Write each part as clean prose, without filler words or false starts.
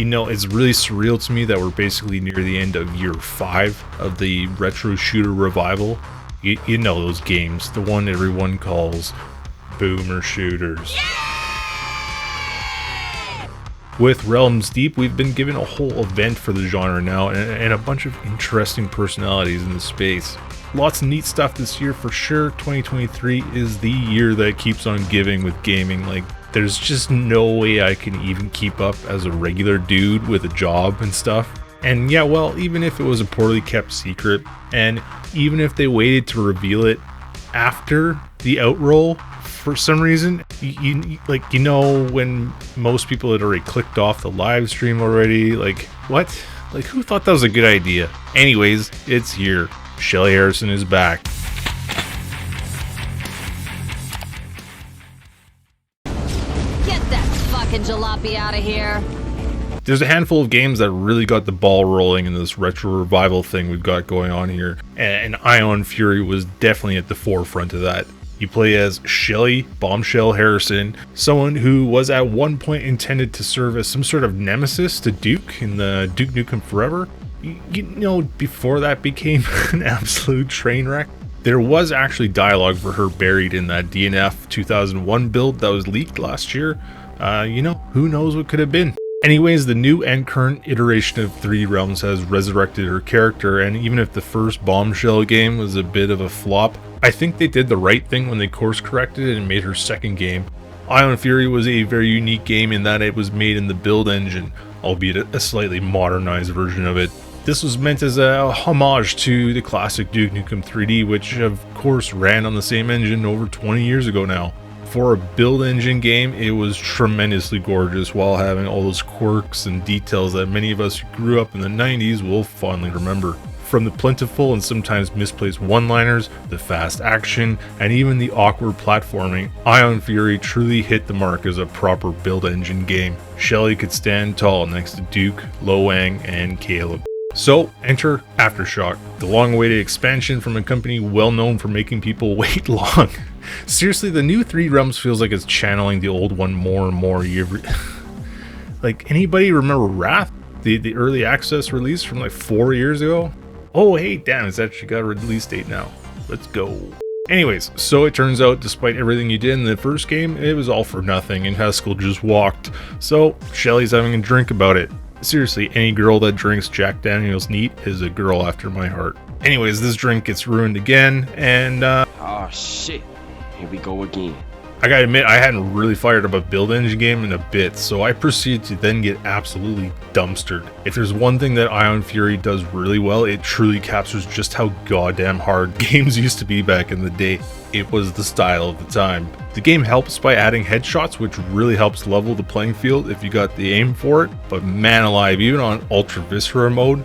You know, it's really surreal to me that we're basically near the end of year 5 of the retro shooter revival. You know those games, the one everyone calls boomer shooters. With Realms Deep, we've been given a whole event for the genre now, and a bunch of interesting personalities in the space. Lots of neat stuff this year for sure. 2023 is the year that keeps on giving with gaming. Like, there's just no way I can even keep up as a regular dude with a job and stuff. And yeah, well, even if it was a poorly kept secret, and even if they waited to reveal it after the outroll for some reason, you know, when most people had already clicked off the live stream already, like, what? Like, who thought that was a good idea? Anyways, it's here. Shelly Harrison is back. Get that fucking jalopy out of here. There's a handful of games that really got the ball rolling in this retro revival thing we've got going on here, and Ion Fury was definitely at the forefront of that. You play as Shelly Bombshell Harrison, someone who was at one point intended to serve as some sort of nemesis to Duke in the Duke Nukem Forever. You know, before that became an absolute train wreck. There was actually dialogue for her buried in that DNF 2001 build that was leaked last year. You know, who knows what could have been. Anyways, the new and current iteration of 3D Realms has resurrected her character, and even if the first Bombshell game was a bit of a flop, I think they did the right thing when they course corrected it and made her second game. Ion Fury was a very unique game in that it was made in the build engine, albeit a slightly modernized version of it. This was meant as a homage to the classic Duke Nukem 3D, which of course ran on the same engine over 20 years ago now. For a build engine game, it was tremendously gorgeous while having all those quirks and details that many of us who grew up in the 90s will fondly remember. From the plentiful and sometimes misplaced one-liners, the fast action, and even the awkward platforming, Ion Fury truly hit the mark as a proper build engine game. Shelly could stand tall next to Duke, Lo Wang, and Caleb. So, enter Aftershock, the long-awaited expansion from a company well known for making people wait long. Seriously, the new 3D Realms feels like it's channeling the old one more and more. Like, anybody remember Wrath? The early access release from like 4 years ago? Oh, hey, damn, it's actually got a release date now. Let's go. Anyways, so it turns out despite everything you did in the first game, it was all for nothing and Haskell just walked. So, Shelly's having a drink about it. Seriously, any girl that drinks Jack Daniels neat is a girl after my heart. Anyways, this drink gets ruined again, and oh shit, here we go again. I gotta admit, I hadn't really fired up a build engine game in a bit, so I proceeded to then get absolutely dumpstered. If there's one thing that Ion Fury does really well, it truly captures just how goddamn hard games used to be back in the day. It was the style of the time. The game helps by adding headshots, which really helps level the playing field if you got the aim for it, but man alive, even on Ultra Viscera mode,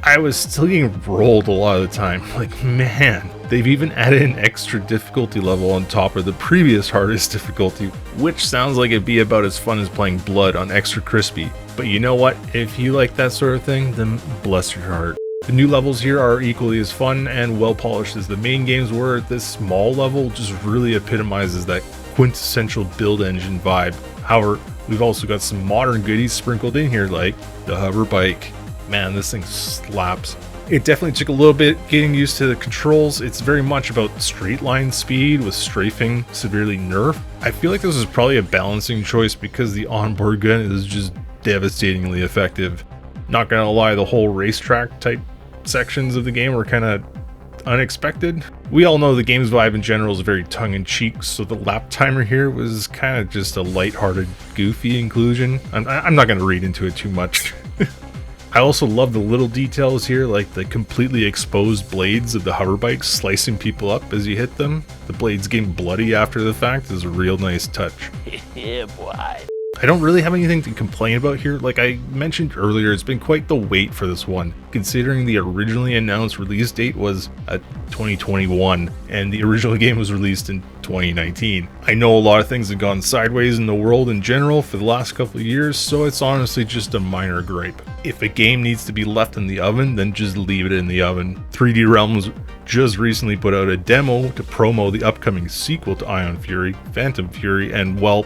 I was still getting rolled a lot of the time. Like, man, they've even added an extra difficulty level on top of the previous hardest difficulty, which sounds like it'd be about as fun as playing Blood on Extra Crispy. But you know what? If you like that sort of thing, then bless your heart. The new levels here are equally as fun and well polished as the main games were. This small level just really epitomizes that quintessential build engine vibe. However, we've also got some modern goodies sprinkled in here, like the hover bike. Man, this thing slaps. It definitely took a little bit getting used to the controls. It's very much about straight line speed with strafing severely nerfed. I feel like this is probably a balancing choice because the onboard gun is just devastatingly effective. Not gonna lie, the whole racetrack type sections of the game were kind of unexpected. We all know the game's vibe in general is very tongue-in-cheek, so the lap timer here was kind of just a lighthearted, goofy inclusion. I'm not gonna read into it too much. I also love the little details here, like the completely exposed blades of the hover bikes slicing people up as you hit them. The blades getting bloody after the fact is a real nice touch. Yeah, boy. I don't really have anything to complain about here. Like I mentioned earlier, it's been quite the wait for this one, considering the originally announced release date was 2021, and the original game was released in 2019. I know a lot of things have gone sideways in the world in general for the last couple of years, so it's honestly just a minor gripe. If a game needs to be left in the oven, then just leave it in the oven. 3D Realms just recently put out a demo to promo the upcoming sequel to Ion Fury, Phantom Fury, and well,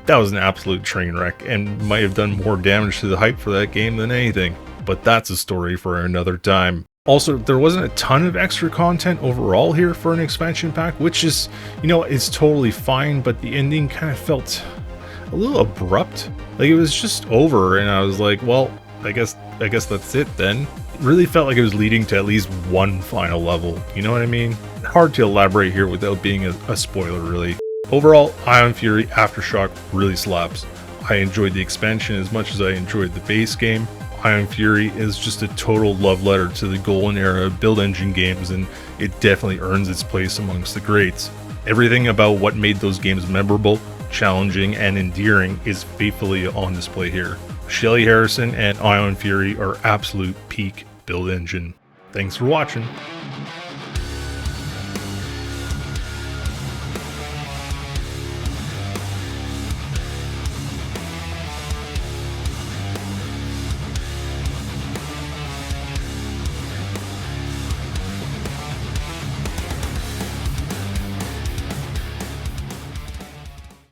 That was an absolute train wreck and might have done more damage to the hype for that game than anything, but that's a story for another time. Also, there wasn't a ton of extra content overall here for an expansion pack, which is, you know, it's totally fine, but the ending kind of felt a little abrupt. Like, it was just over, and I was like, well, I guess that's it then. It really felt like it was leading to at least one final level, you know what I mean? Hard to elaborate here without being a spoiler, really. Overall, Ion Fury Aftershock really slaps. I enjoyed the expansion as much as I enjoyed the base game. Ion Fury is just a total love letter to the golden era of build engine games, and it definitely earns its place amongst the greats. Everything about what made those games memorable, challenging, and endearing is faithfully on display here. Shelly Harrison and Ion Fury are absolute peak build engine. Thanks for watching.